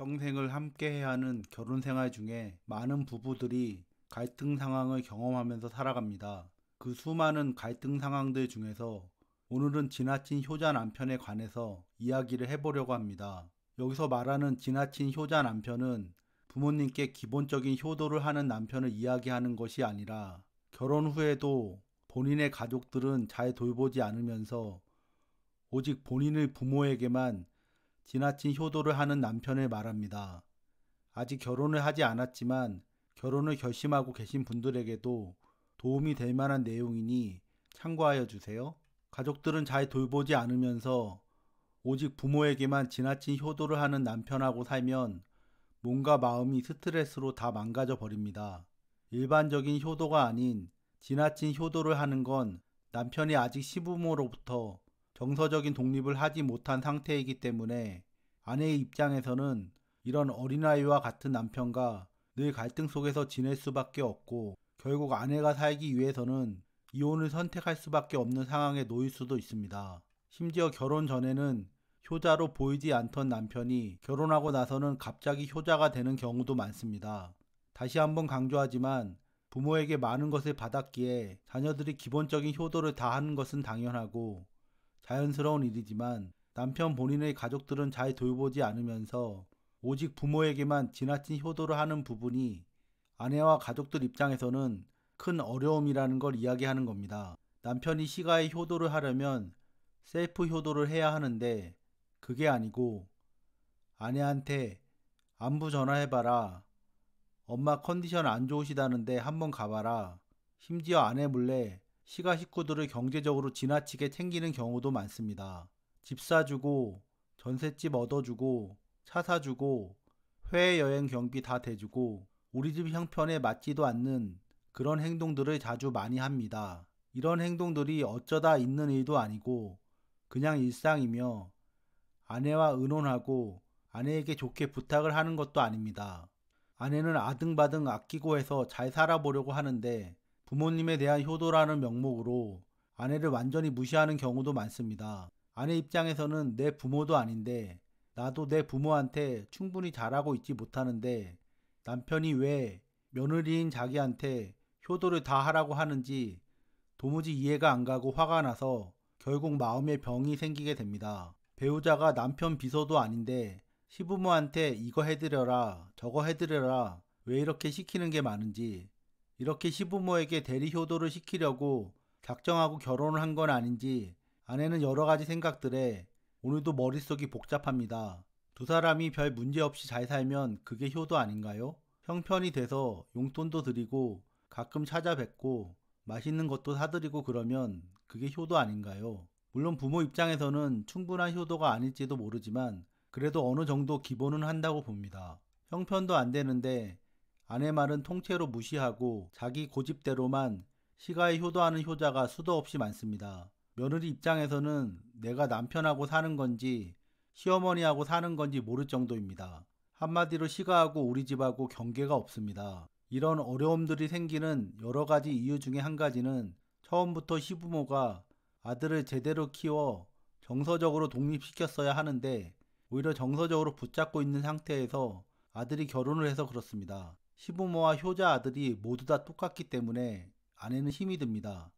평생을 함께해야 하는 결혼 생활 중에 많은 부부들이 갈등 상황을 경험하면서 살아갑니다. 그 수많은 갈등 상황들 중에서 오늘은 지나친 효자 남편에 관해서 이야기를 해보려고 합니다. 여기서 말하는 지나친 효자 남편은 부모님께 기본적인 효도를 하는 남편을 이야기하는 것이 아니라 결혼 후에도 본인의 가족들은 잘 돌보지 않으면서 오직 본인의 부모에게만 지나친 효도를 하는 남편을 말합니다. 아직 결혼을 하지 않았지만 결혼을 결심하고 계신 분들에게도 도움이 될 만한 내용이니 참고하여 주세요. 가족들은 잘 돌보지 않으면서 오직 부모에게만 지나친 효도를 하는 남편하고 살면 몸과 마음이 스트레스로 다 망가져 버립니다. 일반적인 효도가 아닌 지나친 효도를 하는 건 남편이 아직 시부모로부터 정서적인 독립을 하지 못한 상태이기 때문에 아내의 입장에서는 이런 어린아이와 같은 남편과 늘 갈등 속에서 지낼 수밖에 없고 결국 아내가 살기 위해서는 이혼을 선택할 수밖에 없는 상황에 놓일 수도 있습니다. 심지어 결혼 전에는 효자로 보이지 않던 남편이 결혼하고 나서는 갑자기 효자가 되는 경우도 많습니다. 다시 한번 강조하지만 부모에게 많은 것을 받았기에 자녀들이 기본적인 효도를 다 하는 것은 당연하고 자연스러운 일이지만 남편 본인의 가족들은 잘 돌보지 않으면서 오직 부모에게만 지나친 효도를 하는 부분이 아내와 가족들 입장에서는 큰 어려움이라는 걸 이야기하는 겁니다. 남편이 시가의 효도를 하려면 셀프 효도를 해야 하는데 그게 아니고 아내한테 안부 전화해봐라. 엄마 컨디션 안 좋으시다는데 한번 가봐라. 심지어 아내 몰래 시가 식구들을 경제적으로 지나치게 챙기는 경우도 많습니다. 집 사주고 전셋집 얻어주고 차 사주고 해외여행 경비 다 대주고 우리 집 형편에 맞지도 않는 그런 행동들을 자주 많이 합니다. 이런 행동들이 어쩌다 있는 일도 아니고 그냥 일상이며 아내와 의논하고 아내에게 좋게 부탁을 하는 것도 아닙니다. 아내는 아등바등 아끼고 해서 잘 살아보려고 하는데 부모님에 대한 효도라는 명목으로 아내를 완전히 무시하는 경우도 많습니다. 아내 입장에서는 내 부모도 아닌데 나도 내 부모한테 충분히 잘하고 있지 못하는데 남편이 왜 며느리인 자기한테 효도를 다 하라고 하는지 도무지 이해가 안 가고 화가 나서 결국 마음에 병이 생기게 됩니다. 배우자가 남편 비서도 아닌데 시부모한테 이거 해드려라 저거 해드려라 왜 이렇게 시키는 게 많은지 이렇게 시부모에게 대리 효도를 시키려고 작정하고 결혼을 한 건 아닌지 아내는 여러 가지 생각들에 오늘도 머릿속이 복잡합니다. 두 사람이 별 문제 없이 잘 살면 그게 효도 아닌가요? 형편이 돼서 용돈도 드리고 가끔 찾아뵙고 맛있는 것도 사드리고 그러면 그게 효도 아닌가요? 물론 부모 입장에서는 충분한 효도가 아닐지도 모르지만 그래도 어느 정도 기본은 한다고 봅니다. 형편도 안 되는데 아내 말은 통째로 무시하고 자기 고집대로만 시가에 효도하는 효자가 수도 없이 많습니다. 며느리 입장에서는 내가 남편하고 사는 건지 시어머니하고 사는 건지 모를 정도입니다. 한마디로 시가하고 우리 집하고 경계가 없습니다. 이런 어려움들이 생기는 여러 가지 이유 중에 한 가지는 처음부터 시부모가 아들을 제대로 키워 정서적으로 독립시켰어야 하는데 오히려 정서적으로 붙잡고 있는 상태에서 아들이 결혼을 해서 그렇습니다. 시부모와 효자 아들이 모두 다 똑같기 때문에 아내는 힘이 듭니다.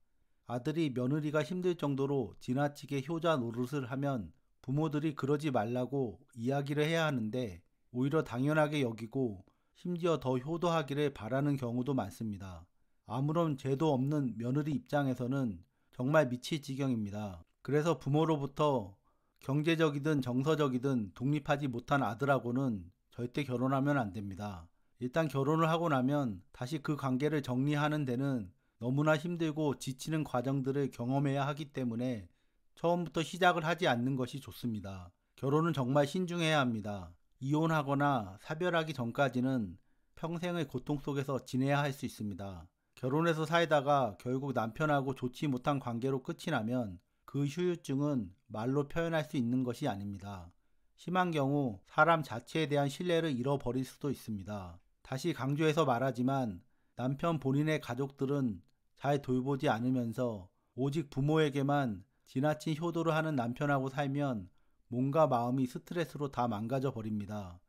아들이 며느리가 힘들 정도로 지나치게 효자 노릇을 하면 부모들이 그러지 말라고 이야기를 해야 하는데 오히려 당연하게 여기고 심지어 더 효도하기를 바라는 경우도 많습니다. 아무런 죄도 없는 며느리 입장에서는 정말 미칠 지경입니다. 그래서 부모로부터 경제적이든 정서적이든 독립하지 못한 아들하고는 절대 결혼하면 안 됩니다. 일단 결혼을 하고 나면 다시 그 관계를 정리하는 데는 너무나 힘들고 지치는 과정들을 경험해야 하기 때문에 처음부터 시작을 하지 않는 것이 좋습니다. 결혼은 정말 신중해야 합니다. 이혼하거나 사별하기 전까지는 평생의 고통 속에서 지내야 할 수 있습니다. 결혼해서 살다가 결국 남편하고 좋지 못한 관계로 끝이 나면 그 후유증은 말로 표현할 수 있는 것이 아닙니다. 심한 경우 사람 자체에 대한 신뢰를 잃어버릴 수도 있습니다. 다시 강조해서 말하지만 남편 본인의 가족들은 잘 돌보지 않으면서 오직 부모에게만 지나친 효도를 하는 남편하고 살면 몸과 마음이 스트레스로 다 망가져 버립니다.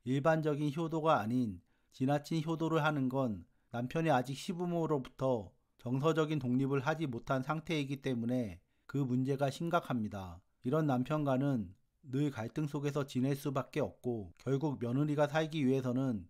일반적인 효도가 아닌 지나친 효도를 하는 건 남편이 아직 시부모로부터 정서적인 독립을 하지 못한 상태이기 때문에 그 문제가 심각합니다. 이런 남편과는 늘 갈등 속에서 지낼 수밖에 없고 결국 며느리가 살기 위해서는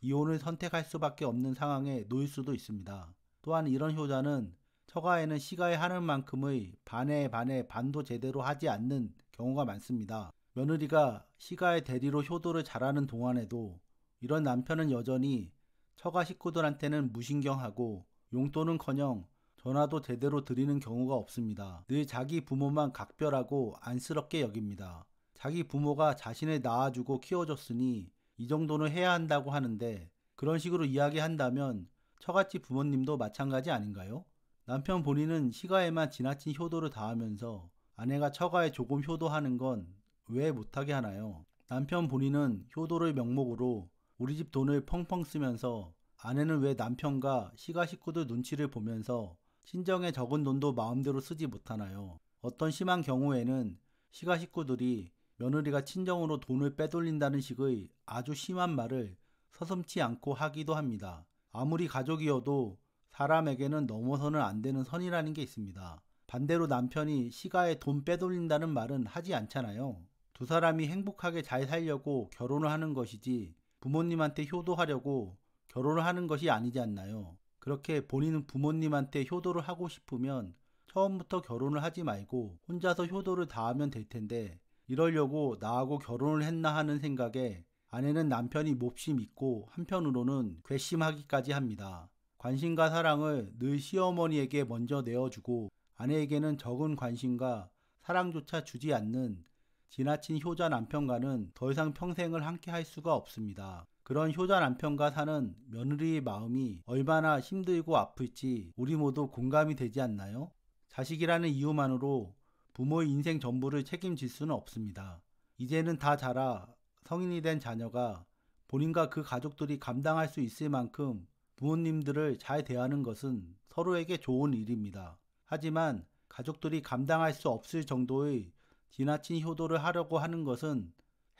이혼을 선택할 수밖에 없는 상황에 놓일 수도 있습니다. 또한 이런 효자는 처가에는 시가에 하는 만큼의 반에 반도 제대로 하지 않는 경우가 많습니다. 며느리가 시가의 대리로 효도를 잘하는 동안에도 이런 남편은 여전히 처가 식구들한테는 무신경하고 용돈은커녕 전화도 제대로 드리는 경우가 없습니다. 늘 자기 부모만 각별하고 안쓰럽게 여깁니다. 자기 부모가 자신을 낳아주고 키워줬으니 이 정도는 해야 한다고 하는데 그런 식으로 이야기한다면 처갓집 부모님도 마찬가지 아닌가요? 남편 본인은 시가에만 지나친 효도를 다하면서 아내가 처가에 조금 효도하는 건 왜 못하게 하나요? 남편 본인은 효도를 명목으로 우리 집 돈을 펑펑 쓰면서 아내는 왜 남편과 시가 식구들 눈치를 보면서 친정에 적은 돈도 마음대로 쓰지 못하나요? 어떤 심한 경우에는 시가 식구들이 며느리가 친정으로 돈을 빼돌린다는 식의 아주 심한 말을 서슴지 않고 하기도 합니다. 아무리 가족이어도 사람에게는 넘어서는 안 되는 선이라는 게 있습니다. 반대로 남편이 시가에 돈 빼돌린다는 말은 하지 않잖아요. 두 사람이 행복하게 잘 살려고 결혼을 하는 것이지 부모님한테 효도하려고 결혼을 하는 것이 아니지 않나요? 그렇게 본인은 부모님한테 효도를 하고 싶으면 처음부터 결혼을 하지 말고 혼자서 효도를 다하면 될 텐데 이러려고 나하고 결혼을 했나 하는 생각에 아내는 남편이 몹시 믿고 한편으로는 괘씸하기까지 합니다. 관심과 사랑을 늘 시어머니에게 먼저 내어주고 아내에게는 적은 관심과 사랑조차 주지 않는 지나친 효자 남편과는 더 이상 평생을 함께 할 수가 없습니다. 그런 효자 남편과 사는 며느리의 마음이 얼마나 힘들고 아플지 우리 모두 공감이 되지 않나요? 자식이라는 이유만으로 부모의 인생 전부를 책임질 수는 없습니다. 이제는 다 자라 성인이 된 자녀가 본인과 그 가족들이 감당할 수 있을 만큼 부모님들을 잘 대하는 것은 서로에게 좋은 일입니다. 하지만 가족들이 감당할 수 없을 정도의 지나친 효도를 하려고 하는 것은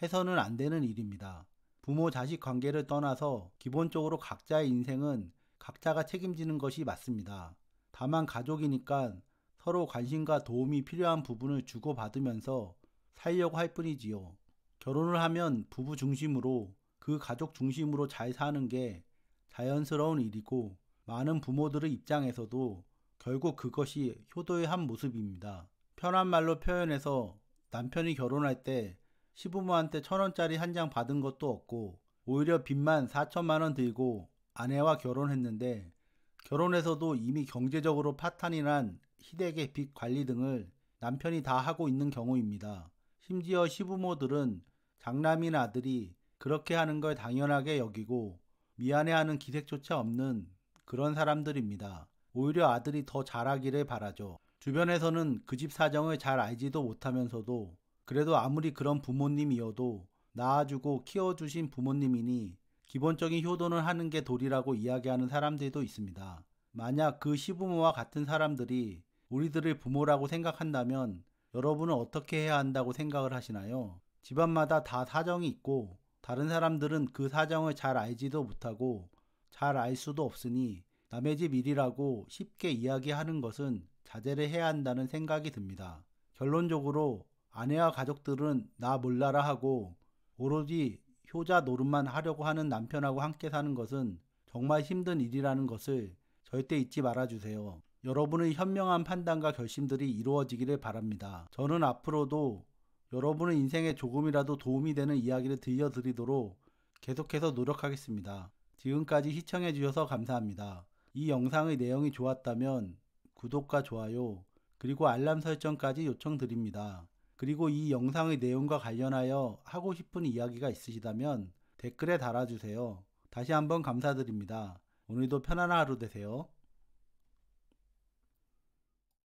해서는 안 되는 일입니다. 부모 자식 관계를 떠나서 기본적으로 각자의 인생은 각자가 책임지는 것이 맞습니다. 다만 가족이니까 서로 관심과 도움이 필요한 부분을 주고받으면서 살려고 할 뿐이지요. 결혼을 하면 부부 중심으로 그 가족 중심으로 잘 사는 게 자연스러운 일이고 많은 부모들의 입장에서도 결국 그것이 효도의 한 모습입니다. 편한 말로 표현해서 남편이 결혼할 때 시부모한테 1,000원짜리 한 장 받은 것도 없고 오히려 빚만 4천만 원 들고 아내와 결혼했는데 결혼해서도 이미 경제적으로 파탄이 난 시댁의 빚 관리 등을 남편이 다 하고 있는 경우입니다. 심지어 시부모들은 장남인 아들이 그렇게 하는 걸 당연하게 여기고 미안해하는 기색조차 없는 그런 사람들입니다. 오히려 아들이 더 잘하기를 바라죠. 주변에서는 그 집 사정을 잘 알지도 못하면서도 그래도 아무리 그런 부모님이어도 낳아주고 키워주신 부모님이니 기본적인 효도는 하는 게 도리라고 이야기하는 사람들도 있습니다. 만약 그 시부모와 같은 사람들이 우리들을 부모라고 생각한다면 여러분은 어떻게 해야 한다고 생각을 하시나요? 집안마다 다 사정이 있고 다른 사람들은 그 사정을 잘 알지도 못하고 잘 알 수도 없으니 남의 집 일이라고 쉽게 이야기하는 것은 자제를 해야 한다는 생각이 듭니다. 결론적으로 아내와 가족들은 나 몰라라 하고 오로지 효자 노릇만 하려고 하는 남편하고 함께 사는 것은 정말 힘든 일이라는 것을 절대 잊지 말아주세요. 여러분의 현명한 판단과 결심들이 이루어지기를 바랍니다. 저는 앞으로도 여러분의 인생에 조금이라도 도움이 되는 이야기를 들려드리도록 계속해서 노력하겠습니다. 지금까지 시청해주셔서 감사합니다. 이 영상의 내용이 좋았다면 구독과 좋아요 그리고 알람 설정까지 요청드립니다. 그리고 이 영상의 내용과 관련하여 하고 싶은 이야기가 있으시다면 댓글에 달아주세요. 다시 한번 감사드립니다. 오늘도 편안한 하루 되세요.